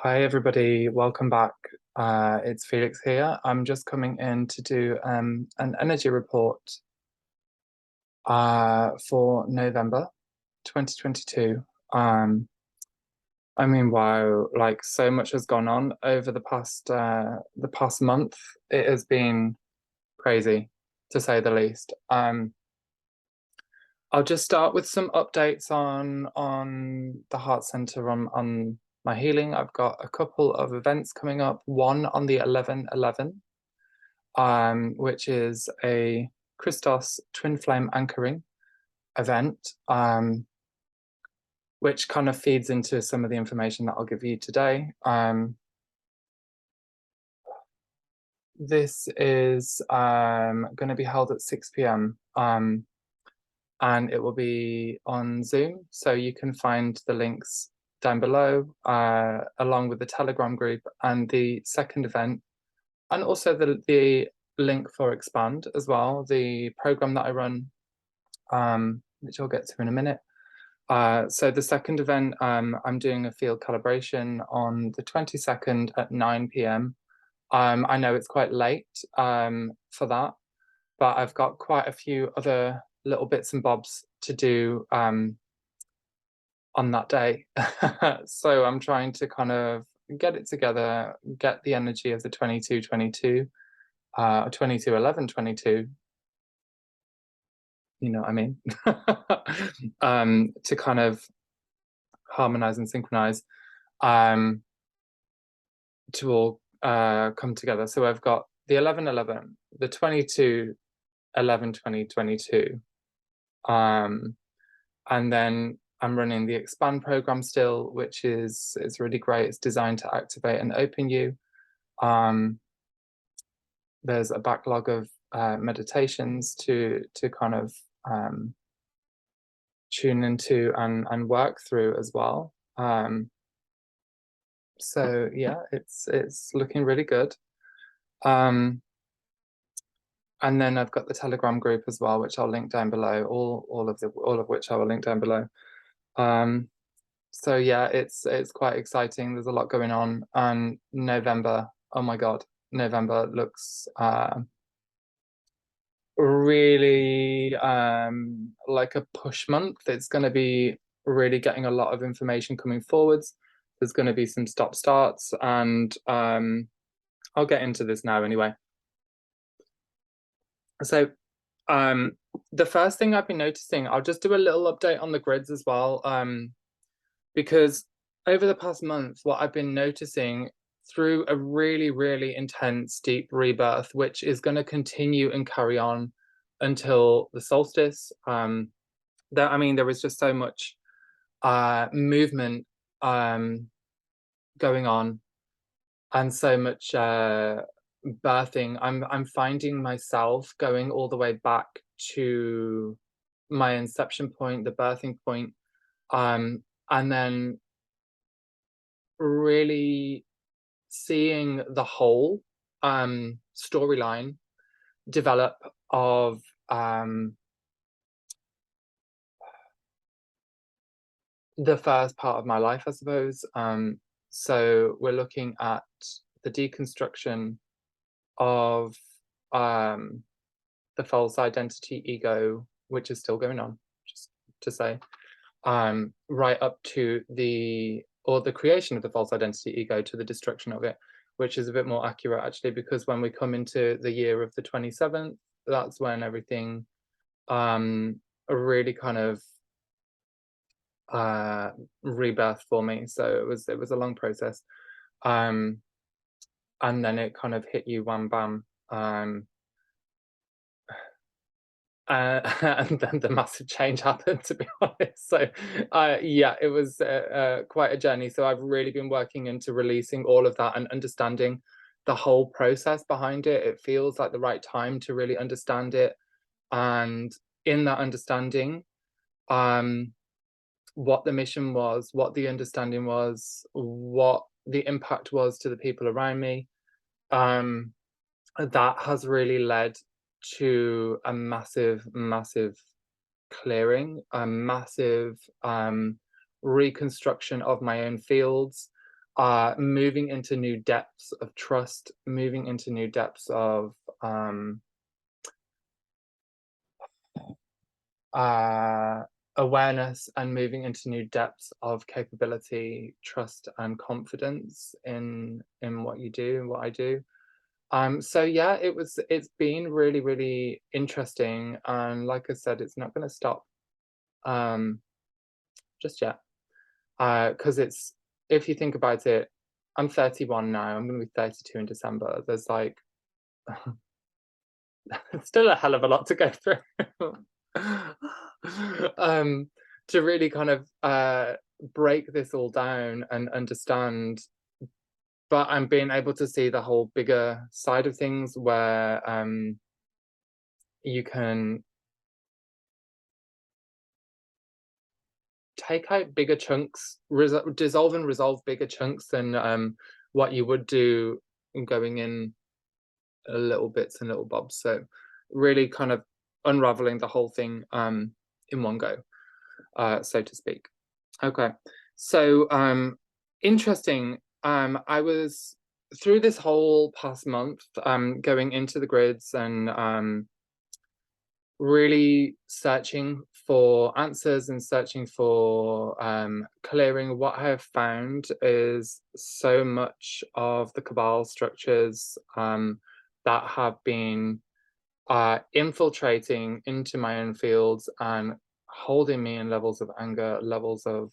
Hi everybody, welcome back. It's Felix here. I'm just coming in to do an energy report for November 2022. I mean, wow, like so much has gone on over the past month. It has been crazy, to say the least. I'll just start with some updates on the Heart Center on my healing. I've got a couple of events coming up. One on the 11/11, which is a Christos twin flame anchoring event, which kind of feeds into some of the information that I'll give you today. This is going to be held at 6 p.m. And it will be on Zoom. So you can find the links down below, along with the Telegram group and the second event, and also the link for Expand as well, the program that I run, which I'll get to in a minute. So the second event, I'm doing a field calibration on the 22nd at 9 p.m. I know it's quite late for that, but I've got quite a few other little bits and bobs to do on that day. So I'm trying to kind of get it together, get the energy of the 22/22, 22/11/22, you know what I mean? To kind of harmonize and synchronize, um, to all come together. So I've got the 11/11, the 22/11/2022, and then I'm running the Expand program still, which is really great. It's designed to activate and open you. There's a backlog of meditations to kind of tune into and work through as well. So yeah, it's looking really good. And then I've got the Telegram group as well, which I'll link down below. All of which I will link down below. So yeah, it's quite exciting. There's a lot going on. And November, oh my God, November looks really like a push month. It's going to be really getting a lot of information coming forwards. There's going to be some stop starts, and I'll get into this now anyway. So the first thing I've been noticing, I'll just do a little update on the grids as well, because over the past month, what I've been noticing through a really, really intense, deep rebirth, which is going to continue and carry on until the solstice. There was just so much movement going on, and so much birthing. I'm finding myself going all the way back to my inception point, the birthing point, and then really seeing the whole storyline develop of the first part of my life, I suppose. So we're looking at the deconstruction of the false identity ego, which is still going on, just to say, right up to the creation of the false identity ego, to the destruction of it, which is a bit more accurate actually, because when we come into the year of the 27th, that's when everything really kind of rebirth for me. So it was a long process, and then it kind of hit you wham bam, and then the massive change happened, to be honest. So yeah, it was quite a journey. So I've really been working into releasing all of that and understanding the whole process behind it. It feels like the right time to really understand it, and in that understanding, what the mission was, what the understanding was, what the impact was to the people around me, that has really led to a massive, massive clearing, a massive reconstruction of my own fields, moving into new depths of trust, moving into new depths of uh, awareness, and moving into new depths of capability, trust, and confidence in what you do and what I do. So yeah, it's been really, really interesting, and like I said, it's not going to stop um, just yet. Because it's if you think about it, I'm 31 now. I'm going to be 32 in December. There's like still a hell of a lot to go through. um, to really kind of break this all down and understand, but I'm being able to see the whole bigger side of things where you can take out bigger chunks, dissolve and resolve bigger chunks than what you would do going in little bits and little bobs. So really kind of unraveling the whole thing in one go, so to speak. Okay, so interesting. I was through this whole past month going into the grids and really searching for answers and searching for clearing. What I have found is so much of the cabal structures that have been infiltrating into my own fields and holding me in levels of anger, levels of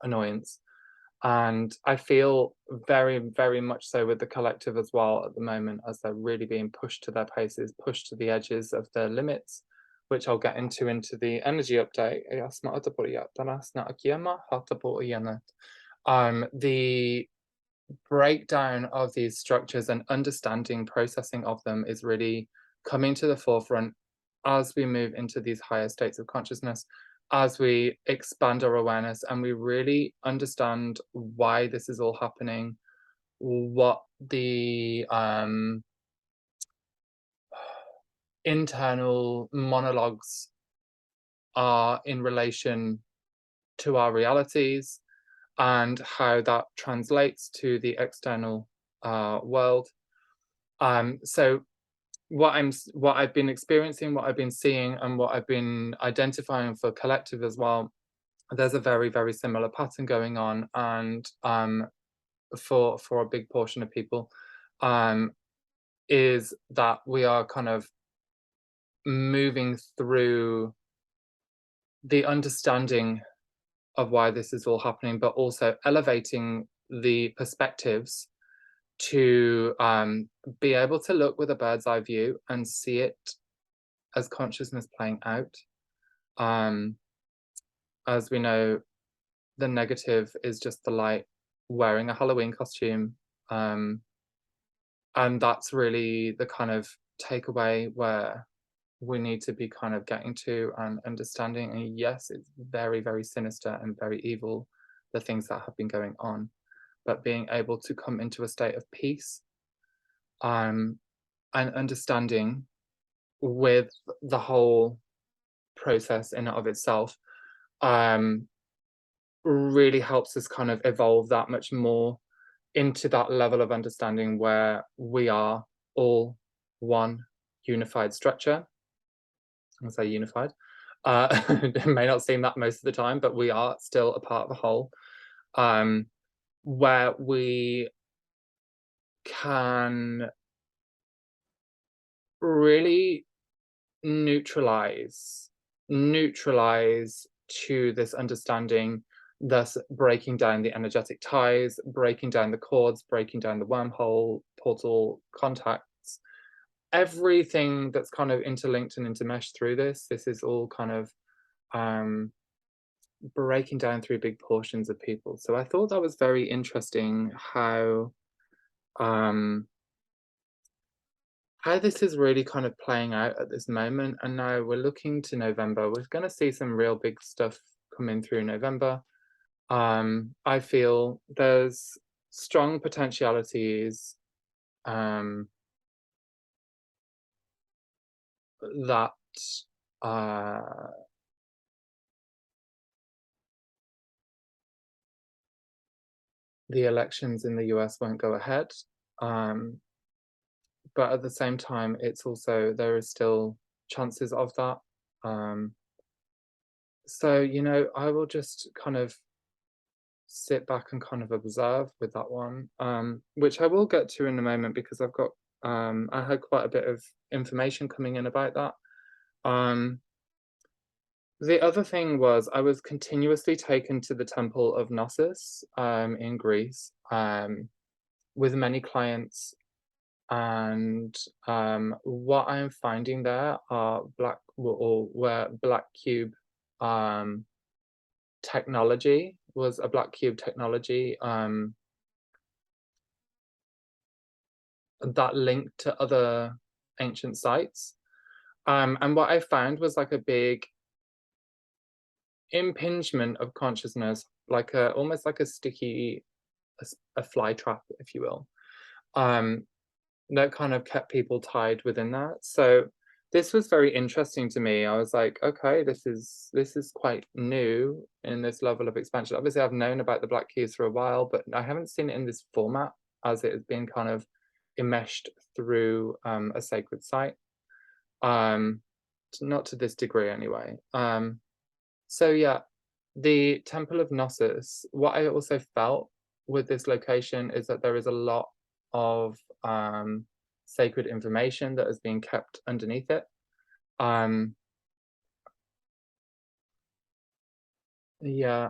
annoyance. And I feel very, very much so with the collective as well at the moment, as they're really being pushed to their paces, pushed to the edges of their limits, which I'll get into the energy update. The breakdown of these structures and understanding, processing of them is really coming to the forefront as we move into these higher states of consciousness, as we expand our awareness and we really understand why this is all happening, what the internal monologues are in relation to our realities, and how that translates to the external world. So what I've been experiencing, what I've been seeing, and what I've been identifying for collective as well, there's a very, very similar pattern going on, and for a big portion of people, um, is that we are kind of moving through the understanding of why this is all happening, but also elevating the perspectives to be able to look with a bird's eye view and see it as consciousness playing out. As we know, the negative is just the light wearing a Halloween costume. And that's really the kind of takeaway where we need to be kind of getting to and understanding. And yes, it's very, very sinister and very evil, the things that have been going on, but being able to come into a state of peace and understanding with the whole process in and of itself really helps us kind of evolve that much more into that level of understanding where we are all one unified structure. I'll say unified. It may not seem that most of the time, but we are still a part of the whole, where we can really neutralize to this understanding, thus breaking down the energetic ties, breaking down the cords, breaking down the wormhole, portal contacts, everything that's kind of interlinked and intermeshed through this. This is all kind of breaking down through big portions of people. So I thought that was very interesting how this is really kind of playing out at this moment. And now we're looking to November. We're going to see some real big stuff coming through November. I feel there's strong potentialities that uh, the elections in the US won't go ahead. But at the same time, it's also, there is still chances of that. So, you know, I will just kind of sit back and kind of observe with that one, which I will get to in a moment because I've got, I had quite a bit of information coming in about that. The other thing was I was continuously taken to the Temple of Knossos in Greece with many clients, and what I'm finding there are where black cube technology was a black cube technology that linked to other ancient sites. And what I found was like a big impingement of consciousness, like a almost like a sticky, a fly trap, if you will, that kind of kept people tied within that. So this was very interesting to me. I was like, okay, this is quite new in this level of expansion. Obviously, I've known about the black cubes for a while, but I haven't seen it in this format as it has been kind of enmeshed through a sacred site. Not to this degree anyway. So yeah, the Temple of Knossos, what I also felt with this location is that there is a lot of sacred information that is being kept underneath it. Yeah,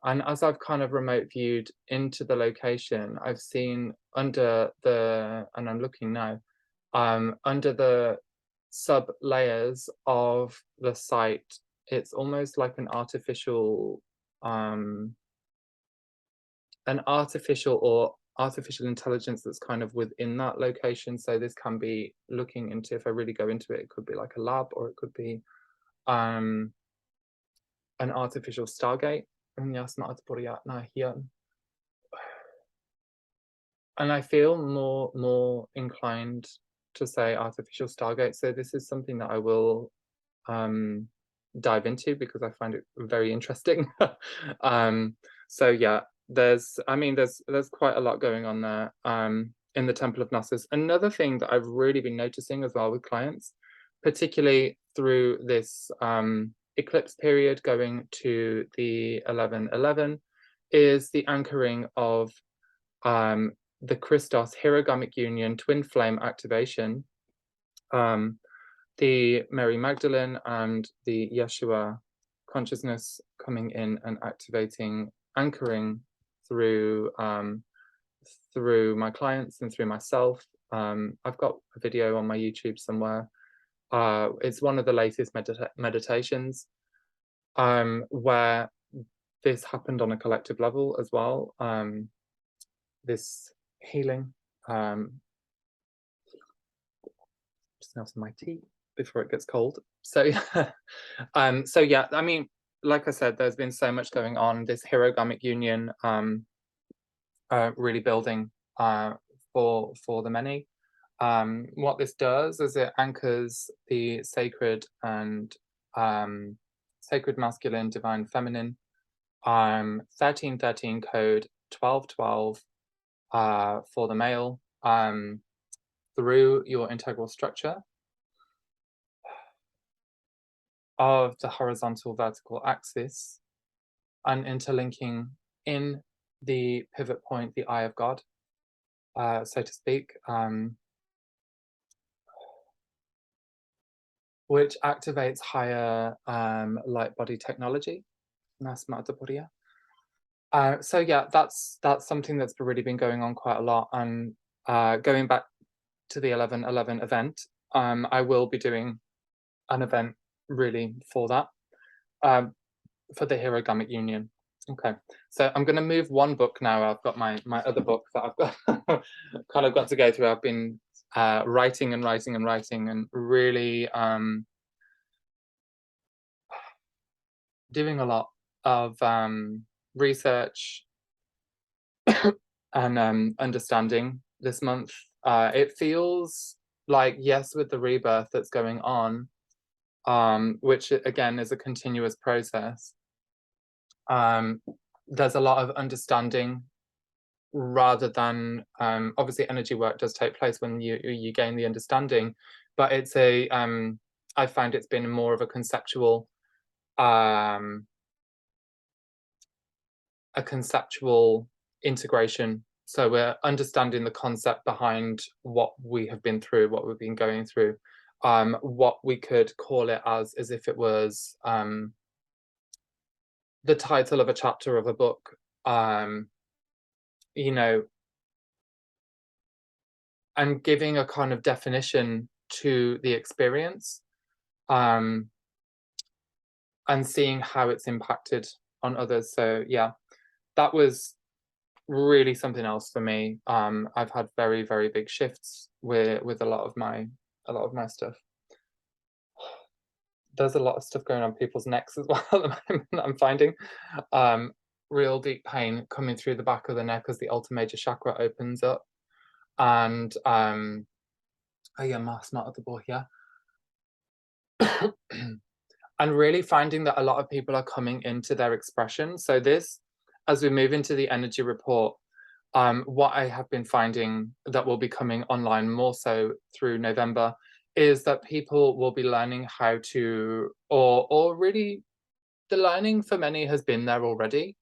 and as I've kind of remote viewed into the location, I've seen under the, and I'm looking now, under the sub layers of the site, it's almost like an artificial or artificial intelligence that's kind of within that location. So this can be looking into, if I really go into it, it could be like a lab, or it could be an artificial stargate. And I feel more inclined to say artificial stargate. So this is something that I will dive into because I find it very interesting. So yeah, there's quite a lot going on there in the Temple of Knossos. Another thing that I've really been noticing as well with clients, particularly through this eclipse period going to the 11/11, is the anchoring of the Christos Hierogamic Union twin flame activation, the Mary Magdalene and the Yeshua consciousness coming in and activating, anchoring through through my clients and through myself. I've got a video on my YouTube somewhere. It's one of the latest meditations where this happened on a collective level as well. This healing. Just smell some of my tea before it gets cold. So, so yeah, I mean, like I said, there's been so much going on. This Hierogamic Union really building for the many. What this does is it anchors the sacred and sacred masculine, divine feminine, 1313 code, 1212 for the male, through your integral structure of the horizontal vertical axis and interlinking in the pivot point, the eye of God, so to speak, which activates higher light body technology. So yeah, that's something that's really been going on quite a lot. And going back to the 11/11 event, I will be doing an event really for that, for the Hierogamic Union. Okay, so I'm going to move one book now. I've got my other book that I've got kind of got to go through. I've been writing and writing and writing and really doing a lot of research and understanding this month. It feels like, yes, with the rebirth that's going on, which again is a continuous process, there's a lot of understanding rather than obviously energy work does take place when you gain the understanding, but it's I find it's been more of um a conceptual integration. So we're understanding the concept behind what we have been through, what we've been going through. What we could call it as if it was the title of a chapter of a book, um, you know, and giving a kind of definition to the experience, um, and seeing how it's impacted on others. So yeah, that was really something else for me. I've had very, very big shifts with a lot of my stuff. There's a lot of stuff going on people's necks as well at the moment, I'm finding. Um, Real deep pain coming through the back of the neck as the ultimate major chakra opens up. And oh yeah, más not at the boy, yeah. And really finding that a lot of people are coming into their expression. So this, as we move into the energy report, what I have been finding that will be coming online more so through November is that people will be learning how to, or really, the learning for many has been there already.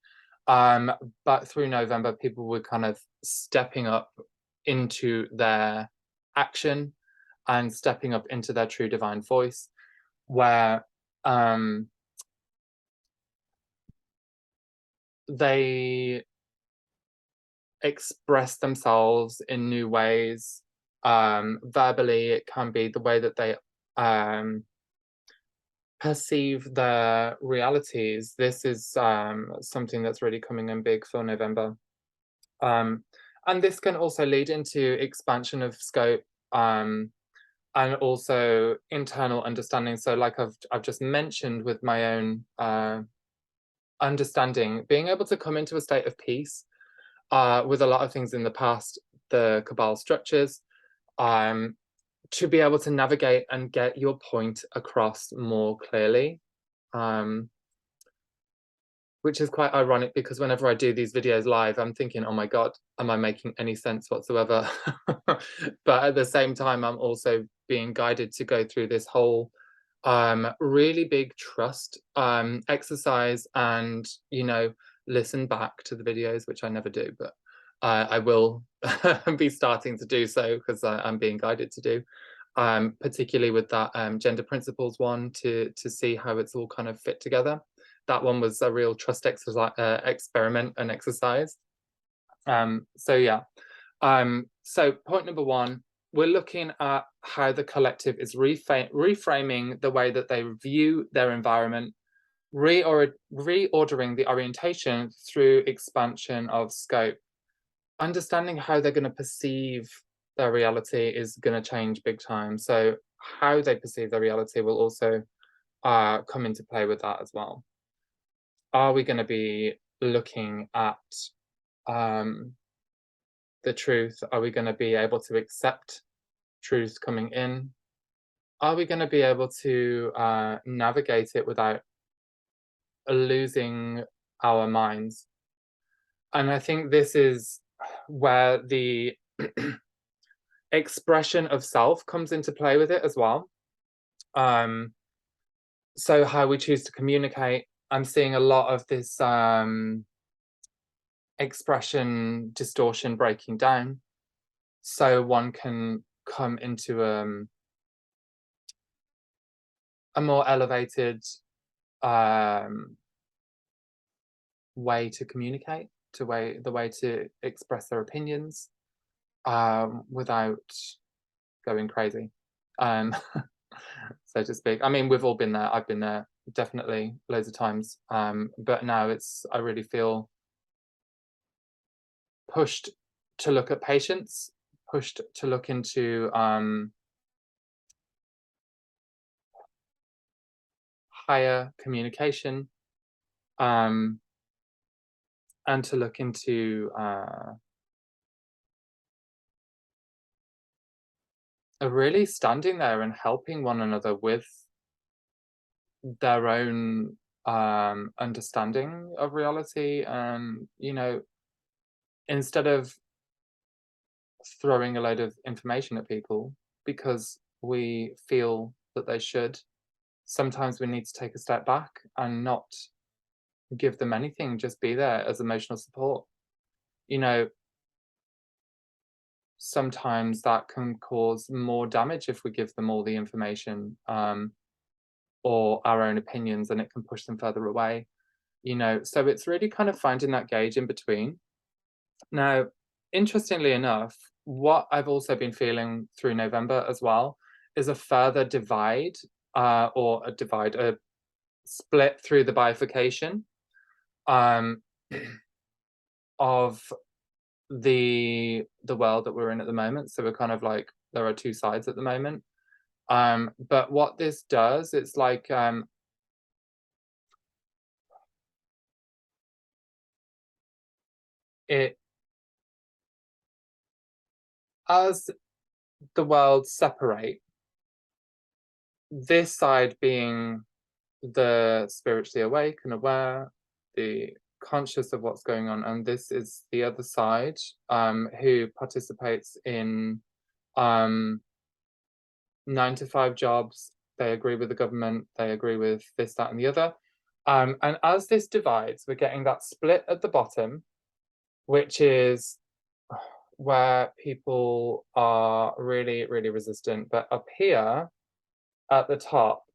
But through November, people were kind of stepping up into their action and stepping up into their true divine voice, where um, they express themselves in new ways. Verbally, it can be the way that they perceive their realities. This is something that's really coming in big for November. Um, and this can also lead into expansion of scope, and also internal understanding. So like I've just mentioned with my own understanding, being able to come into a state of peace with a lot of things in the past, the Cabal structures, um, to be able to navigate and get your point across more clearly. Which is quite ironic because whenever I do these videos live, I'm thinking, oh my God, am I making any sense whatsoever? But at the same time, I'm also being guided to go through this whole really big trust exercise and, listen back to the videos, which I never do, but I will be starting to do so because I'm being guided to do. Particularly with that gender principles one to see how it's all kind of fit together. That one was a real trust experiment and exercise. So yeah. So point number one, we're looking at how the collective is reframing the way that they view their environment, reordering the orientation through expansion of scope. Understanding how they're going to perceive their reality is going to change big time. So how they perceive their reality will also come into play with that as well. Are we going to be looking at the truth? Are we going to be able to accept truth coming in? Are we going to be able to navigate it without losing our minds? And I think this is where the expression of self comes into play with it as well. So how we choose to communicate. I'm seeing a lot of this expression distortion breaking down, so one can come into a more elevated way to communicate, the way to express their opinions without going crazy, so to speak. I mean, we've all been there. I've been there definitely loads of times, but now I really feel pushed to look at patience, pushed to look into higher communication, and to look into really standing there and helping one another with their own understanding of reality, and instead of throwing a load of information at people because we feel that they should, sometimes we need to take a step back and not give them anything, just be there as emotional support. You know, sometimes that can cause more damage if we give them all the information, or our own opinions, and it can push them further away. So it's really kind of finding that gauge in between. Now, interestingly enough, what I've also been feeling through November as well is a further divide, a split through the bifurcation, um, of the world that we're in at the moment. So we're kind of like there are two sides at the moment. But what this does, it's like it as the world separate, this side being the spiritually awake and aware, the conscious of what's going on, and this is the other side, who participates in um 9 to 5 jobs. They agree with the government, they agree with this, that, and the other. And as this divides, we're getting that split at the bottom, which is where people are really, really resistant. But up here at the top,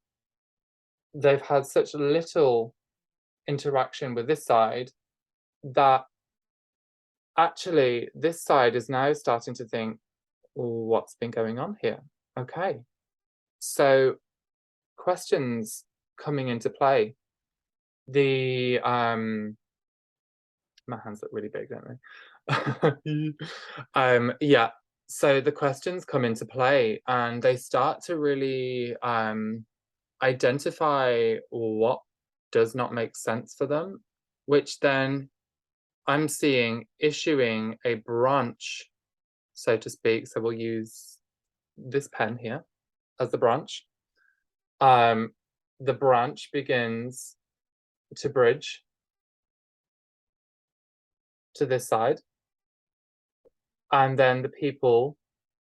they've had such little interaction with this side that actually this side is now starting to think, what's been going on here? Okay. So questions coming into play. The my hands look really big, don't they? Yeah. So the questions come into play and they start to really identify what does not make sense for them, which then I'm seeing issuing a branch, so to speak. So we'll use this pen here as the branch. Um, the branch begins to bridge to this side, and then the people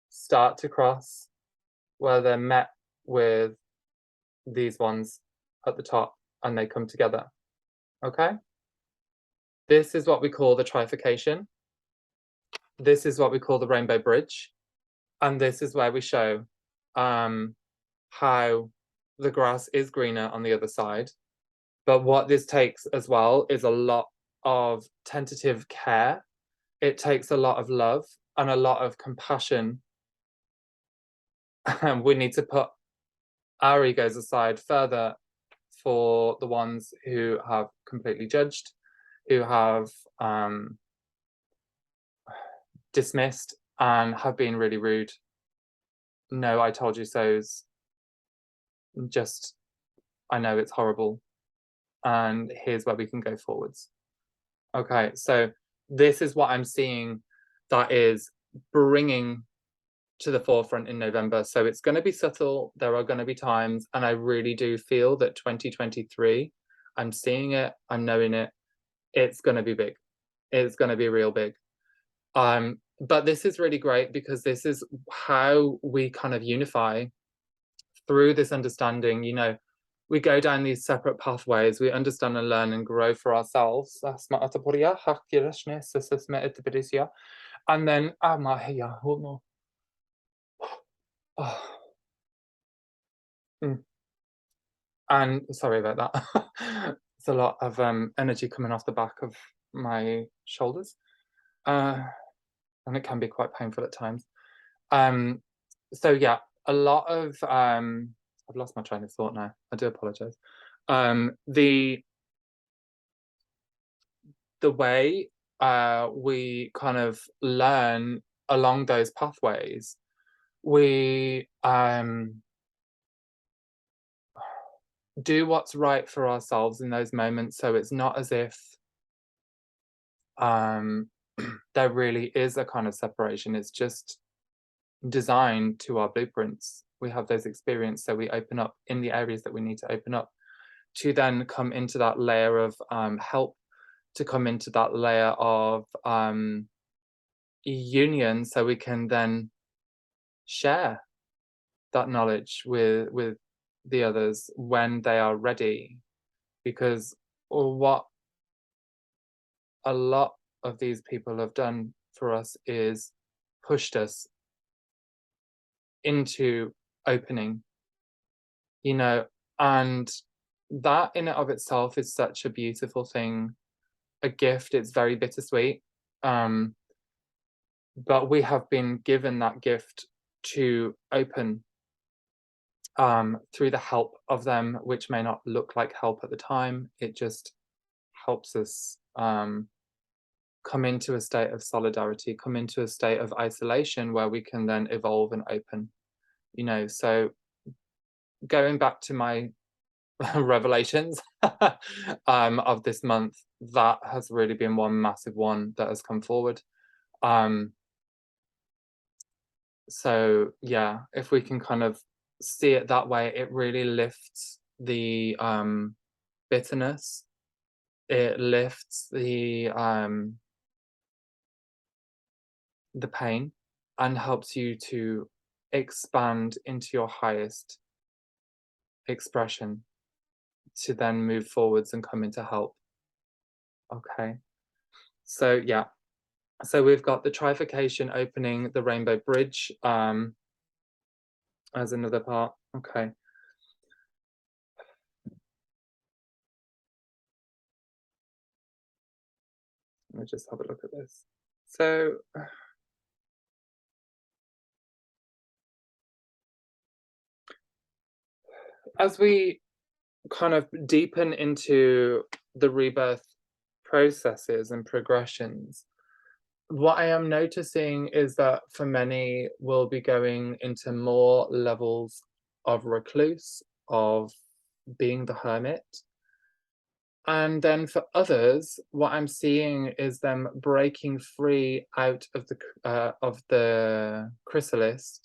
start to cross where they're met with these ones at the top and they come together. Okay? This is what we call the trifurcation. This is what we call the rainbow bridge. And this is where we show how the grass is greener on the other side. But what this takes as well is a lot of tentative care. It takes a lot of love and a lot of compassion. We need to put our egos aside further for the ones who have completely judged, who have dismissed and have been really rude. No, I told you so's. Just, I know it's horrible. And here's where we can go forwards. Okay, so this is what I'm seeing that is bringing to the forefront in November. So it's going to be subtle. There are going to be times, and I really do feel that 2023, I'm seeing it, I'm knowing it, it's going to be big. It's going to be real big. But this is really great because this is how we kind of unify through this understanding. We go down these separate pathways, we understand and learn and grow for ourselves. And then and sorry about that. It's a lot of energy coming off the back of my shoulders. And it can be quite painful at times. So yeah, a lot of I've lost my train of thought now. I do apologize. The way we kind of learn along those pathways, we do what's right for ourselves in those moments. So it's not as if there really is a kind of separation. It's just designed to our blueprints. We have those experiences, so we open up in the areas that we need to open up to then come into that layer of help to come into that layer of union, so we can then share that knowledge with the others when they are ready. Because what a lot of these people have done for us is pushed us into opening, you know, and that in and of itself is such a beautiful thing, a gift. It's very bittersweet. Um, but we have been given that gift to open through the help of them, which may not look like help at the time. It just helps us come into a state of solidarity, come into a state of isolation where we can then evolve and open, you know. So going back to my revelations of this month, that has really been one massive one that has come forward. Um, so yeah, if we can kind of see it that way, it really lifts the bitterness. It lifts the pain and helps you to expand into your highest expression to then move forwards and come into help. Okay. So yeah. So we've got the trifurcation opening the rainbow bridge as another part. Okay. Let me just have a look at this. So as we kind of deepen into the rebirth processes and progressions, what I am noticing is that for many will be going into more levels of recluse, of being the hermit. And then for others, what I'm seeing is them breaking free out of the chrysalis,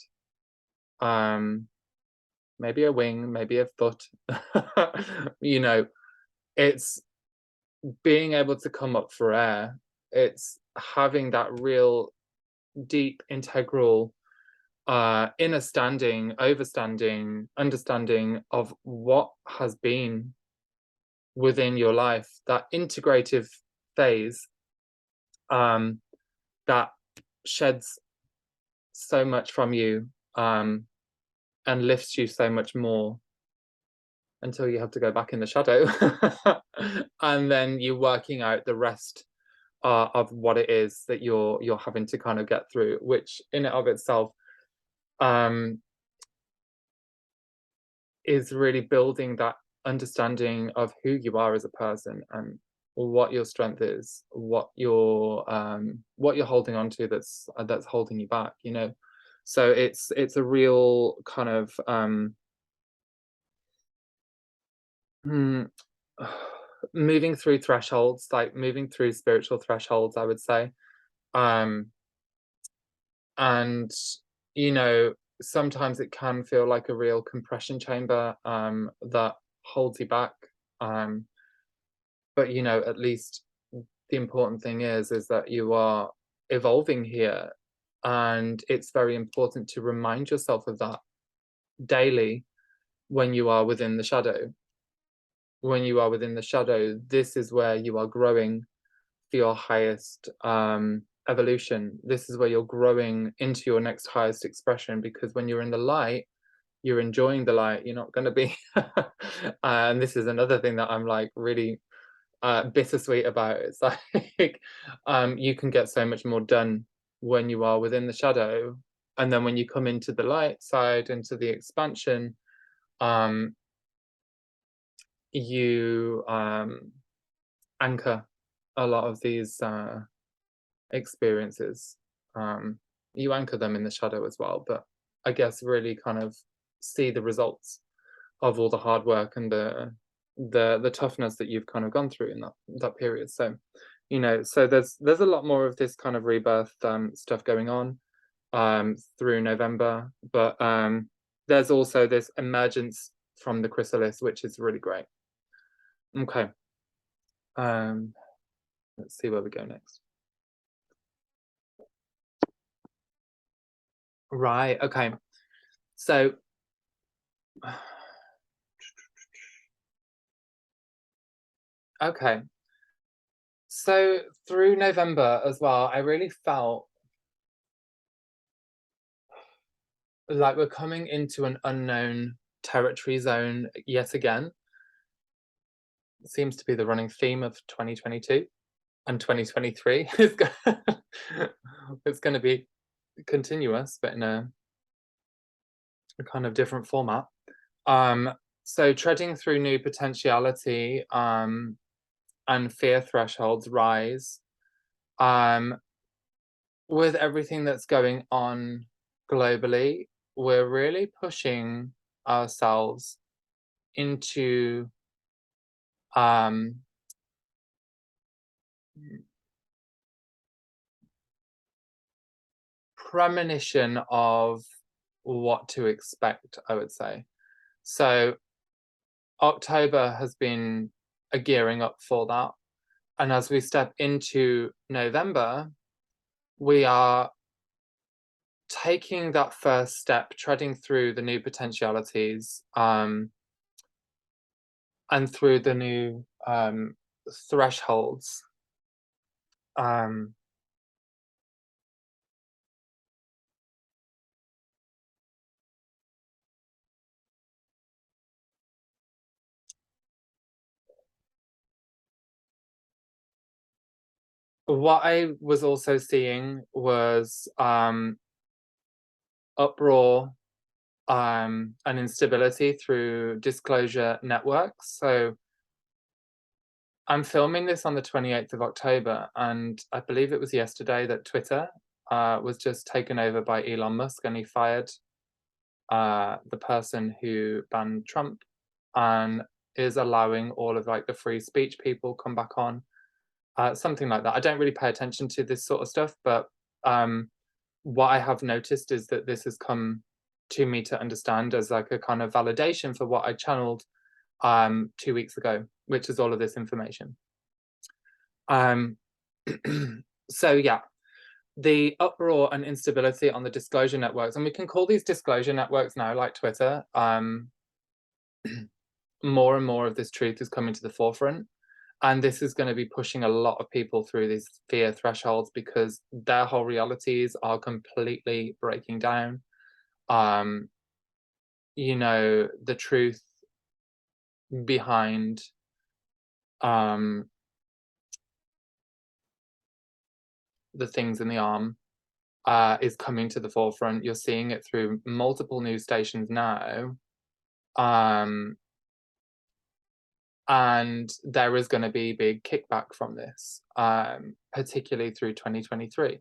um, maybe a wing, maybe a foot. You know, it's being able to come up for air. It's having that real deep integral inner standing, overstanding, understanding of what has been within your life, that integrative phase um, that sheds so much from you and lifts you so much more until you have to go back in the shadow. And then you're working out the rest of what it is that you're having to kind of get through, which in and of itself um, is really building that understanding of who you are as a person and what your strength is, what you're holding on to that's holding you back, you know. So it's a real kind of hmm, moving through thresholds, like moving through spiritual thresholds, I would say. Um, and you know, sometimes it can feel like a real compression chamber that holds you back. Um, but you know, at least the important thing is that you are evolving here, and it's very important to remind yourself of that daily when you are within the shadow. When you are within the shadow, this is where you are growing for your highest evolution. This is where you're growing into your next highest expression, because when you're in the light, you're enjoying the light. You're not going to be and this is another thing that I'm like really bittersweet about. It's like you can get so much more done when you are within the shadow, and then when you come into the light side, into the expansion, um you anchor a lot of these experiences. Um, you anchor them in the shadow as well, but I guess really kind of see the results of all the hard work and the toughness that you've kind of gone through in that period. So, you know, so there's a lot more of this kind of rebirth stuff going on through November, but there's also this emergence from the chrysalis, which is really great. Okay. Um, Let's see where we go next. Right, okay. So okay. So through November as well, I really felt like we're coming into an unknown territory zone yet again. It seems to be the running theme of 2022 and 2023. It's going to be continuous, but in a kind of different format. So treading through new potentiality and fear thresholds rise. Um, with everything that's going on globally, we're really pushing ourselves into um, premonition of what to expect, I would say. So October has been a gearing up for that. And as we step into November, we are taking that first step, treading through the new potentialities, and through the new thresholds. Um, what I was also seeing was uproar and instability through disclosure networks. So I'm filming this on the 28th of October, and I believe it was yesterday that Twitter was just taken over by Elon Musk, and he fired the person who banned Trump and is allowing all of like the free speech people come back on, something like that. I don't really pay attention to this sort of stuff, but what I have noticed is that this has come to me to understand as like a kind of validation for what I channeled 2 weeks ago, which is all of this information. Um, so yeah, the uproar and instability on the disclosure networks, and we can call these disclosure networks now, like Twitter. More and more of this truth is coming to the forefront, and this is going to be pushing a lot of people through these fear thresholds because their whole realities are completely breaking down. Um, the truth behind um the things in the arm is coming to the forefront. You're seeing it through multiple news stations now. Um, and there is going to be big kickback from this, particularly through 2023.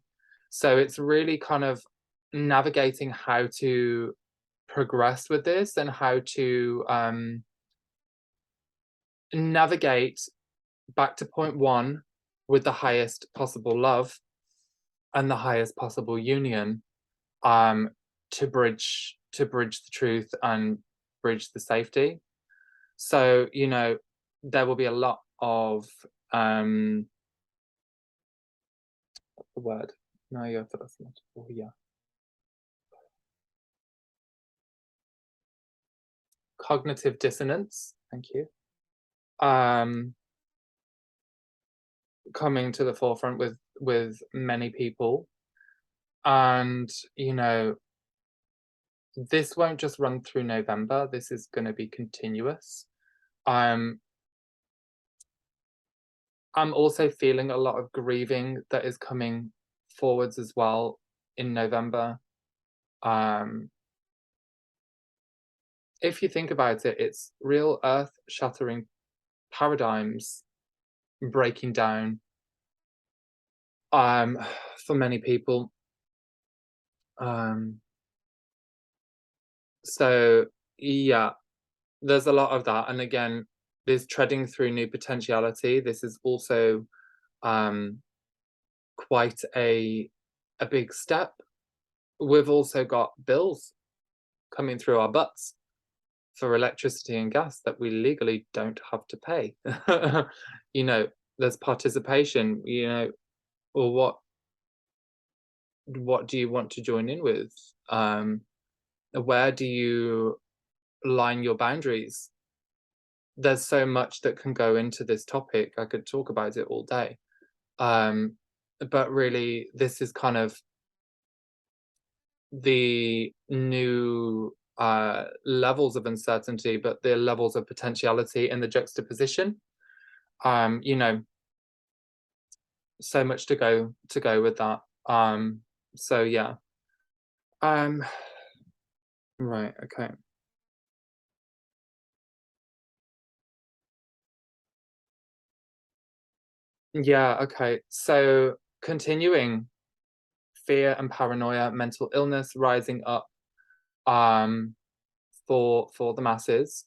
So it's really kind of navigating how to progress with this and how to navigate back to point one with the highest possible love and the highest possible union, um, to bridge the truth and bridge the safety. So, there will be a lot of what's the word? No, yeah, that's not. Oh, yeah. Cognitive dissonance. Thank you. Um, coming to the forefront with many people, and this won't just run through November. This is going to be continuous. Um, I'm also feeling a lot of grieving that is coming forwards as well in November. Um, if you think about it, it's real earth shattering paradigms breaking down um, for many people. Um, so, yeah, there's a lot of that. And again, this treading through new potentiality, this is also um, quite a big step. We've also got bills coming through our butts for electricity and gas that we legally don't have to pay. you know, there's participation, you know, or what do you want to join in with? Where do you line your boundaries? There's so much that can go into this topic. I could talk about it all day. Um, but really, this is kind of the new levels of uncertainty, but the levels of potentiality and the juxtaposition. You know, so much to go with that. So yeah. Um, right, okay. Yeah, okay. So continuing fear and paranoia, mental illness rising up um for the masses.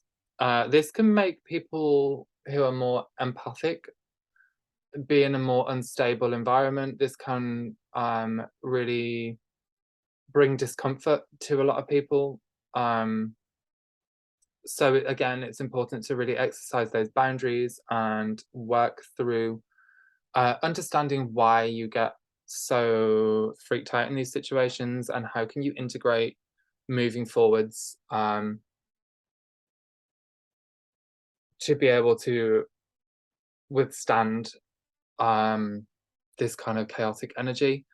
This can make people who are more empathic be in a more unstable environment. This can really bring discomfort to a lot of people. Um, again, it's important to really exercise those boundaries and work through understanding why you get so freaked out in these situations and how can you integrate moving forwards to be able to withstand um, this kind of chaotic energy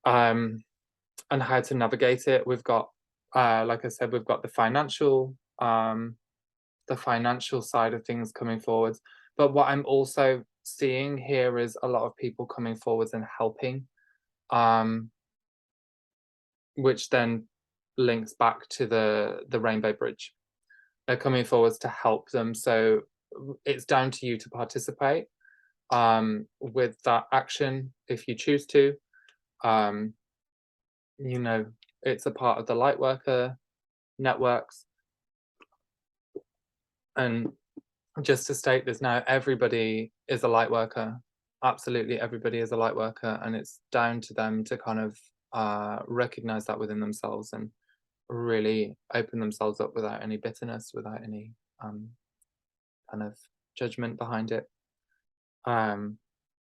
um, and how to navigate it. We've got, like I said, we've got the financial side of things coming forwards. But what I'm also seeing here is a lot of people coming forwards and helping, um, which then links back to the Rainbow Bridge. They're coming forwards to help them. So it's down to you to participate with that action if you choose to. Um, you know, it's a part of the Lightworker networks. And just to state this now, everybody is a Lightworker. Absolutely, everybody is a Lightworker, and it's down to them to kind of recognize that within themselves and really open themselves up without any bitterness, without any um, kind of judgment behind it. Um,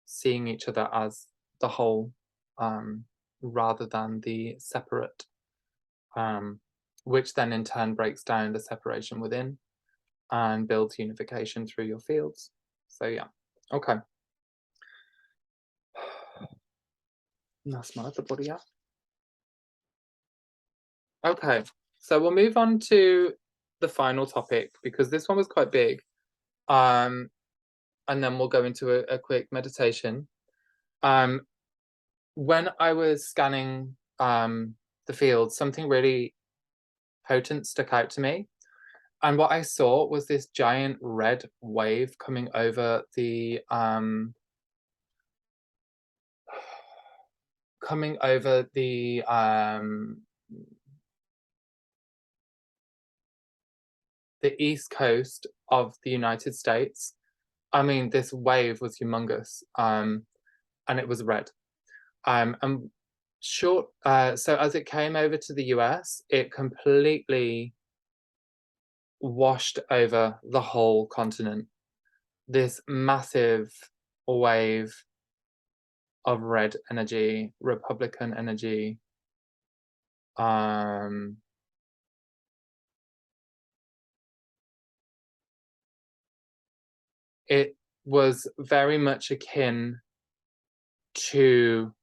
Seeing each other as the whole um, rather than the separate, um, which then in turn breaks down the separation within and builds unification through your fields. So yeah, okay. That's my other body up. Okay, so we'll move on to the final topic because this one was quite big. Um, and then we'll go into a quick meditation. Um, when I was scanning the field, something really potent stuck out to me. And what I saw was this giant red wave coming over the east coast of the United States. I mean, this wave was humongous, and it was red. And so as it came over to the US, it completely washed over the whole continent. This massive wave of red energy, Republican energy. Um, it was very much akin to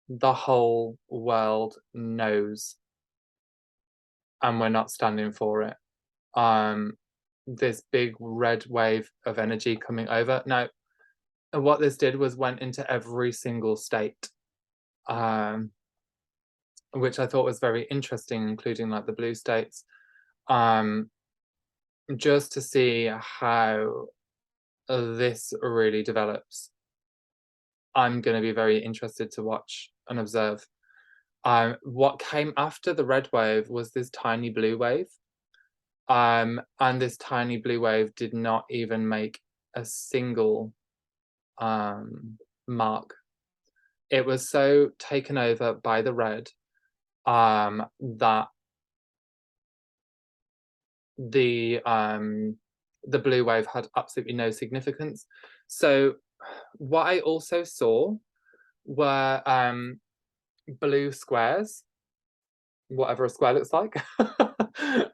the whole world knows, and we're not standing for it. Um, this big red wave of energy coming over. Now, what this did was went into every single state, um, which I thought was very interesting, including like the blue states, um, just to see how this really develops. I'm going to be very interested to watch and observe. What came after the red wave was this tiny blue wave. And this tiny blue wave did not even make a single mark. It was so taken over by the red that the blue wave had absolutely no significance. So what I also saw were blue squares, whatever a square looks like,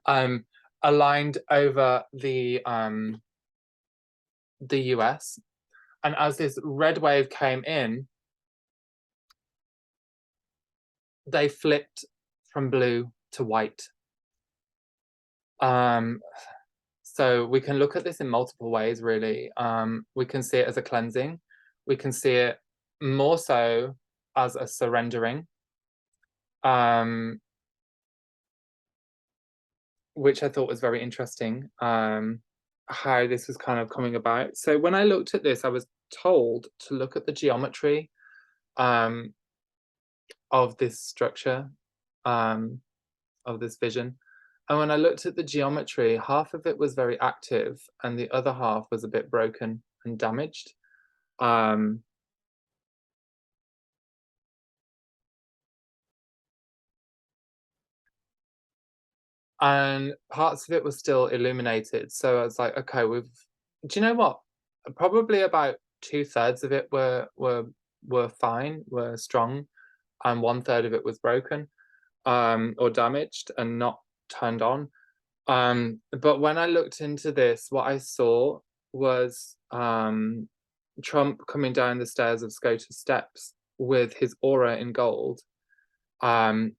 um, aligned over the US. And as this red wave came in, they flipped from blue to white. Um, so we can look at this in multiple ways, really. We can see it as a cleansing. We can see it more so as a surrendering, um, which I thought was very interesting, how this was kind of coming about. So when I looked at this, I was told to look at the geometry um, of this structure, um, of this vision. And when I looked at the geometry, half of it was very active and the other half was a bit broken and damaged. Um, and parts of it were still illuminated. So I was like, okay, do you know what? Probably about two-thirds of it were fine, were strong, and one-third of it was broken, or damaged and not turned on. But when I looked into this, what I saw was Trump coming down the stairs of SCOTUS steps with his aura in gold, um,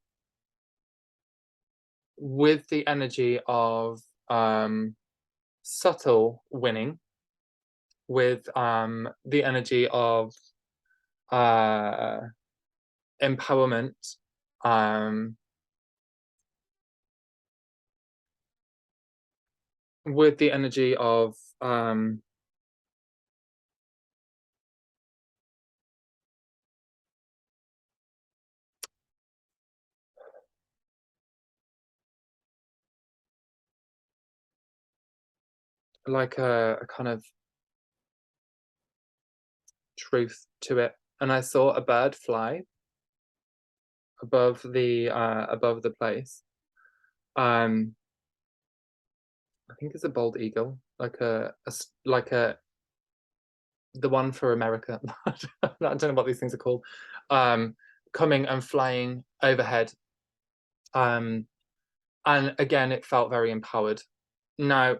with the energy of subtle winning, with the energy of uh, empowerment, um, with the energy of like a kind of truth to it. And I saw a bird fly above the place. Um, I think it's a bald eagle, like like a the one for America. I don't know what these things are called. Um, coming and flying overhead. Um, and again, it felt very empowered. Now,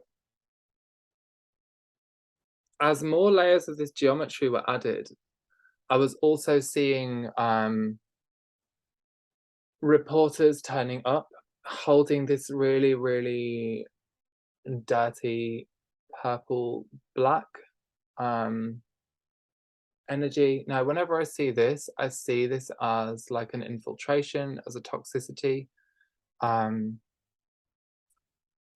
as more layers of this geometry were added, I was also seeing reporters turning up holding this really, really dirty purple black um, energy. Now, whenever I see this as like an infiltration, as a toxicity. Um,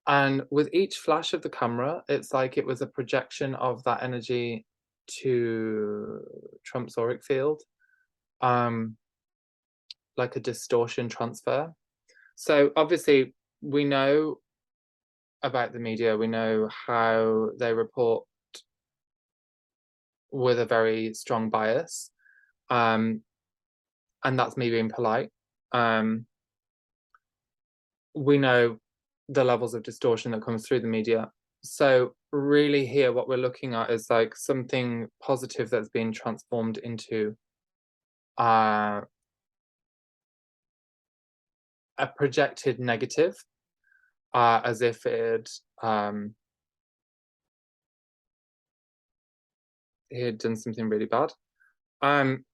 and with each flash of the camera, it's like it was a projection of that energy to Trump's auric field, um, like a distortion transfer. So obviously, we know about the media, we know how they report with a very strong bias, um, and that's me being polite. Um, we know the levels of distortion that comes through the media. So really here what we're looking at is like something positive that's been transformed into uh, a projected negative, as if he had done something really bad. Um,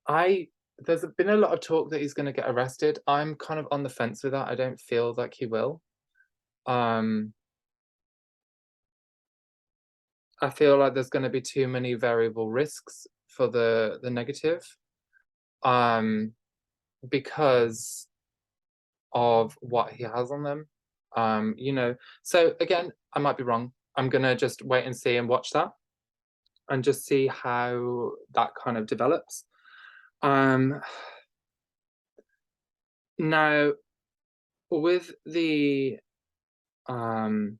I there's been a lot of talk that he's going to get arrested. I'm kind of on the fence with that. I don't feel like he will. Um, I feel like there's going to be too many variable risks for the negative, um, because of what he has on them. So again, I might be wrong. I'm gonna just wait and see and watch that and just see how that kind of develops. Um, now with the um,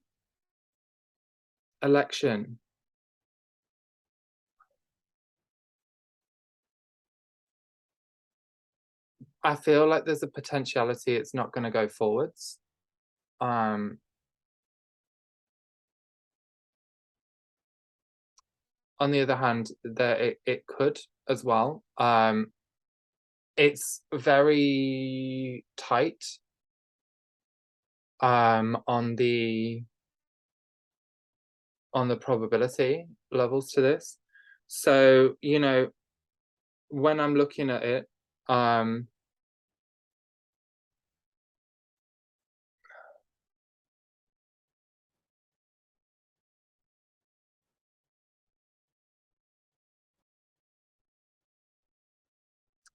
election, I feel like there's a potentiality it's not going to go forwards. Um, on the other hand, it could as well. It's very tight on the probability levels to this. So, you know, when I'm looking at it,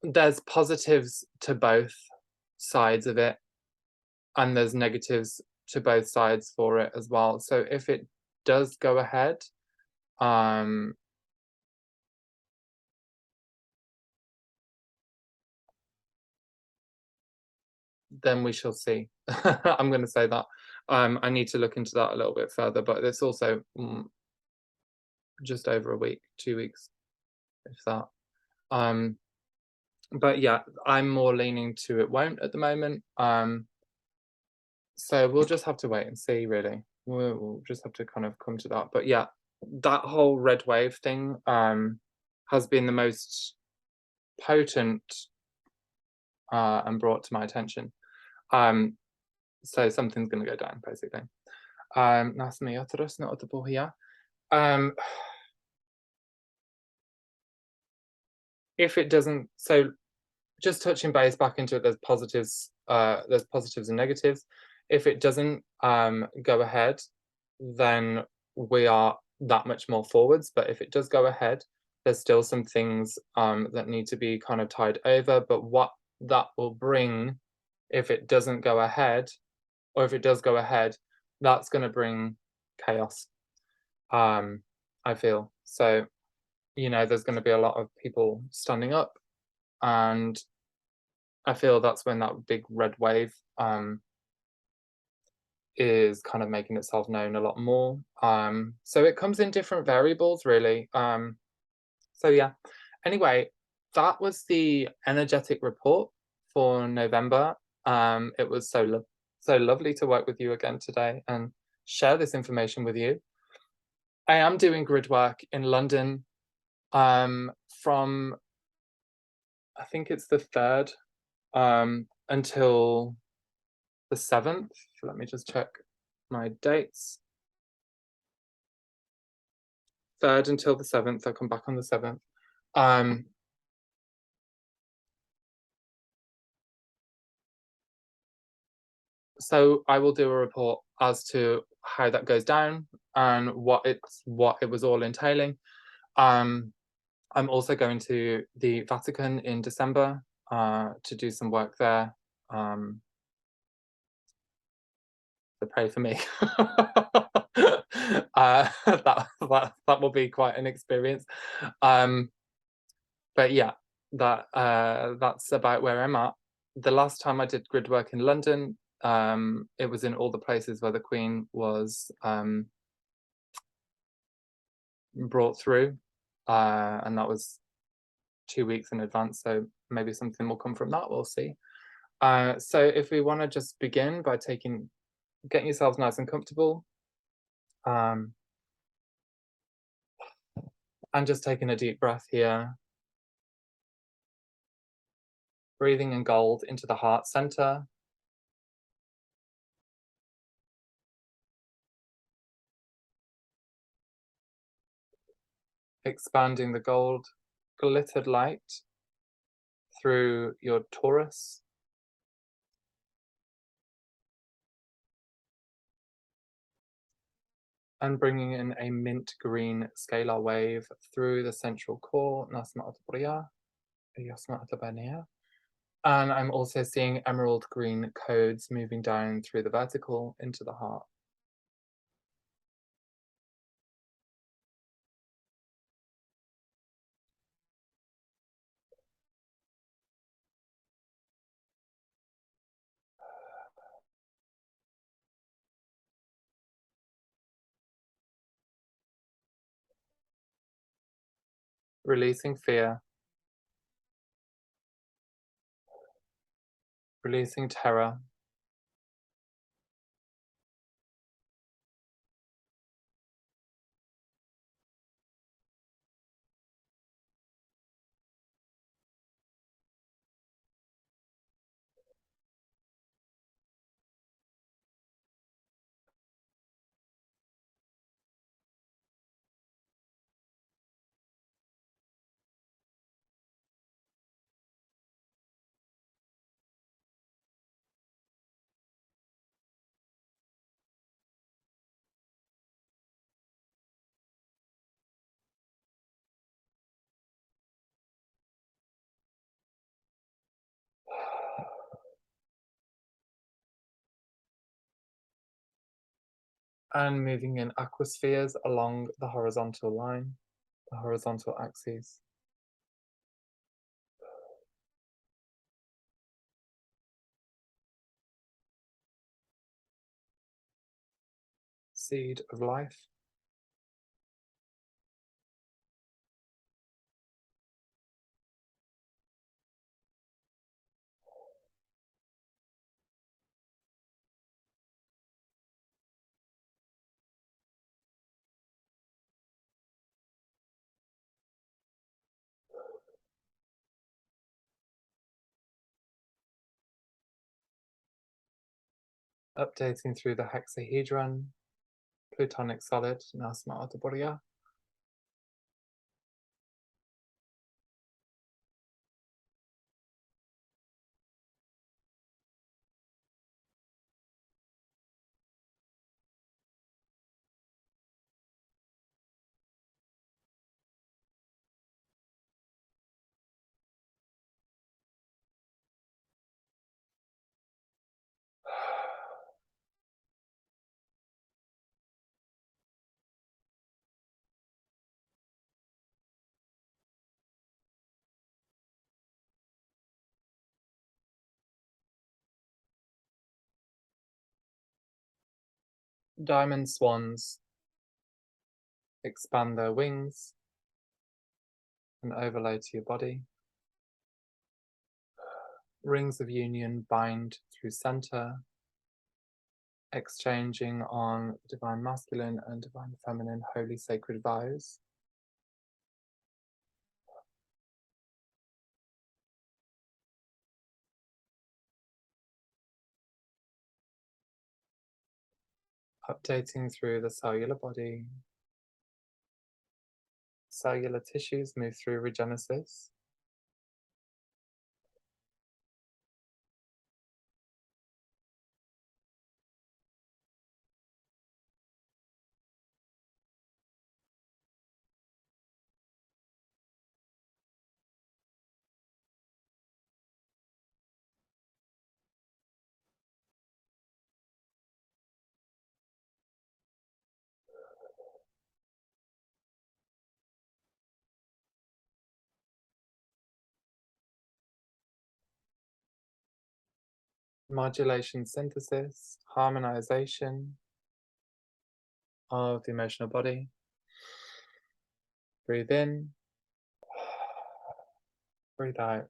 there's positives to both sides of it, and there's negatives to both sides for it as well. So if it does go ahead, um, then we shall see. I'm going to say that. I need to look into that a little bit further, but it's also just over a week, 2 weeks, if that. Um, but yeah, I'm more leaning to it won't at the moment. So we'll just have to wait and see, really. We'll just have to kind of come to that. But yeah, that whole red wave thing has been the most potent and brought to my attention. So something's going to go down, basically. Nas mi otros na otopohia. If it doesn't, so just touching base back into it, there's positives and negatives. If it doesn't go ahead, then we are that much more forwards. But if it does go ahead, there's still some things that need to be kind of tied over. But what that will bring, if it doesn't go ahead, or if it does go ahead, that's going to bring chaos. I feel so. You know, there's going to be a lot of people standing up, and I feel that's when that big red wave is kind of making itself known a lot more. So it comes in different variables, really. So yeah. Anyway, that was the energetic report for November. It was so lovely to work with you again today and share this information with you. I am doing grid work in London from, I think it's the 3rd until the 7th. Let me just check my dates. 3rd until the 7th. I'll come back on the 7th. So I will do a report as to how that goes down and what it was all entailing. I'm also going to the Vatican in December to do some work there. So pray for me. That will be quite an experience. But yeah, that's about where I'm at. The last time I did grid work in London, it was in all the places where the Queen was brought through, and that was 2 weeks in advance. So maybe something will come from that. We'll see. So if we want to just begin by getting yourselves nice and comfortable, and just taking a deep breath here, breathing in gold into the heart center. Expanding the gold glittered light through your torus. And bringing in a mint green scalar wave through the central core. And I'm also seeing emerald green codes moving down through the vertical into the heart. Releasing fear, releasing terror, And moving in aquaspheres along the horizontal line, the horizontal axes. Seed of life. Updating through the hexahedron, plutonic solid, Nasma Otaboria. Diamond swans expand their wings and overlay to your body. Rings of union bind through center, exchanging on divine masculine and divine feminine holy sacred vows. Updating through the cellular body. Cellular tissues move through regenesis. Modulation, synthesis, harmonization of the emotional body. Breathe in, breathe out.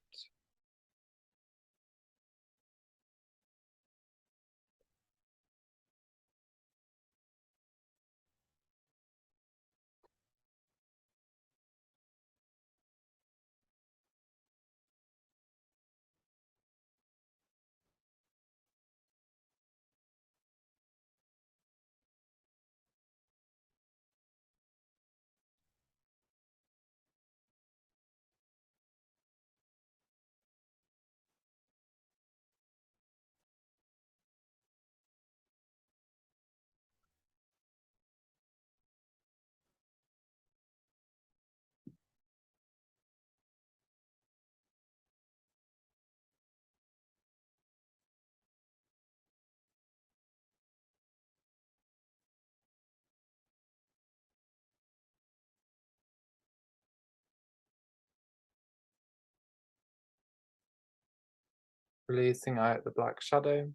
Releasing out the black shadow.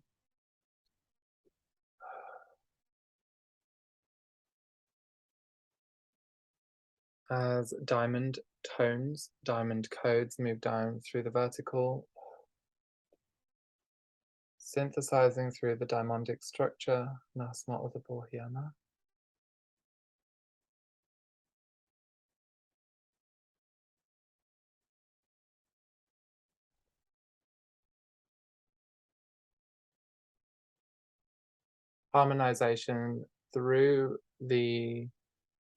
As diamond tones, diamond codes move down through the vertical, synthesizing through the diamondic structure, Nasma Udabohiana. Harmonization through the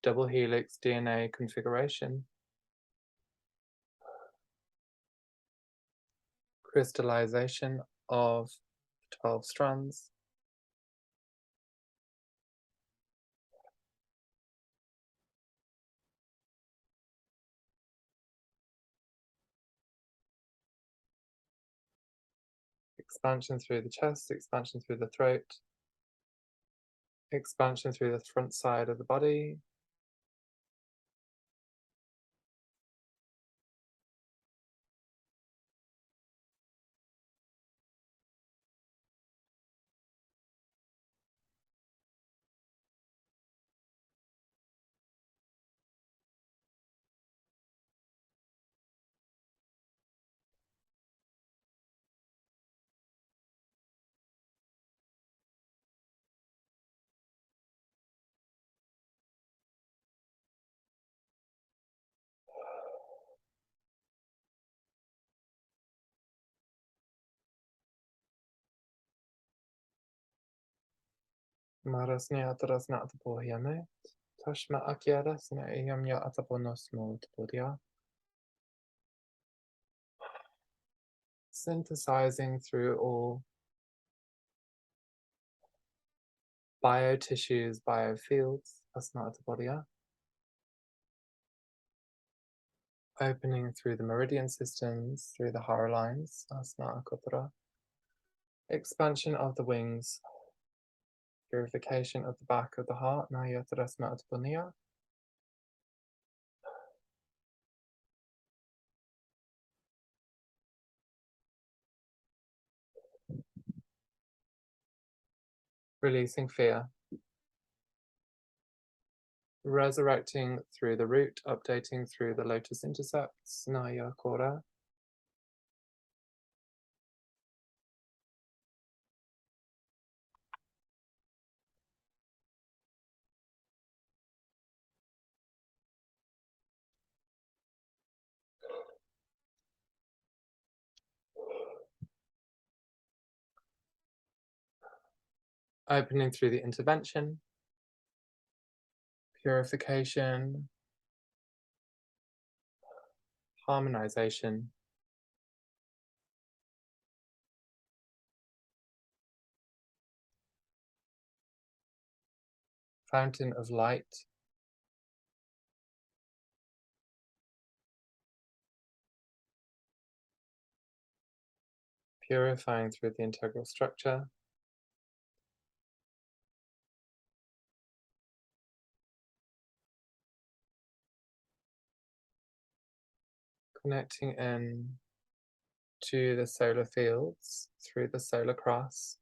double helix DNA configuration. Crystallization of 12 strands. Expansion through the chest, expansion through the throat. Expansion through the front side of the body. Marasnia atrasna atapohiame. Tashma akiarasna iamya ataponosmo tapodia. Synthesizing through all biotissues, biofields, asna atapodia. Opening through the meridian systems, through the hara lines, asna akotra. Expansion of the wings. Purification of the back of the heart, nayatrasma ataponia. Releasing fear. Resurrecting through the root, updating through the lotus intercepts, Naya Kora. Opening through the intervention, purification, harmonization, fountain of light, purifying through the integral structure, connecting in to the solar fields through the solar cross,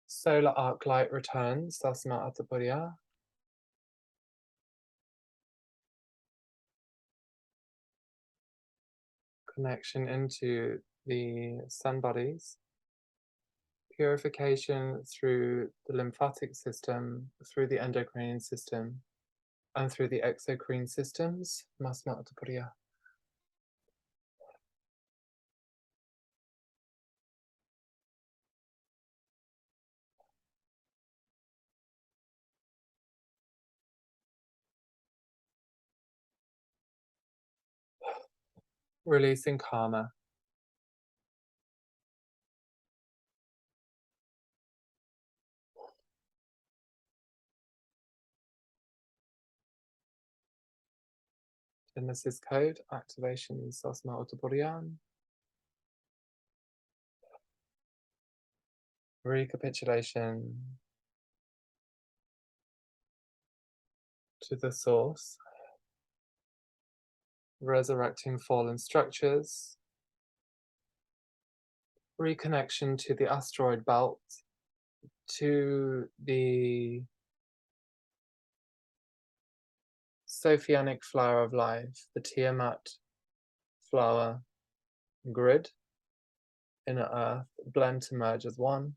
solar arc light returns, Sasma Atapuria, connection into the sun bodies, purification through the lymphatic system, through the endocrine system, and through the exocrine systems, Masma Atapuria. Releasing karma. Genesis code, activation, Sasma Otaporian. Recapitulation to the source. Resurrecting fallen structures. Reconnection to the asteroid belt, to the Sophianic flower of life, the Tiamat flower grid, inner earth, blend to merge as one.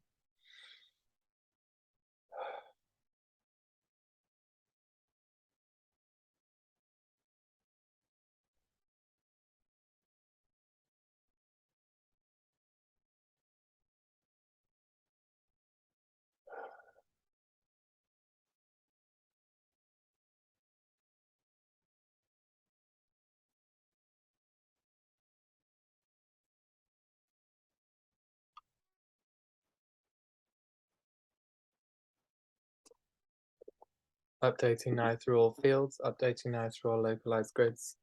updating now through all fields, updating now through all localized grids,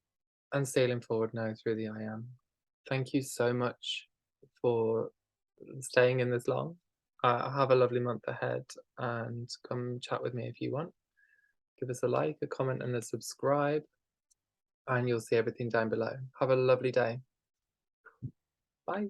and sailing forward now through the I am. Thank you so much for staying in this long. Have a lovely month ahead, and come chat with me if you want. Give us a like, a comment, and a subscribe, and you'll see everything down below. Have a lovely day. Bye.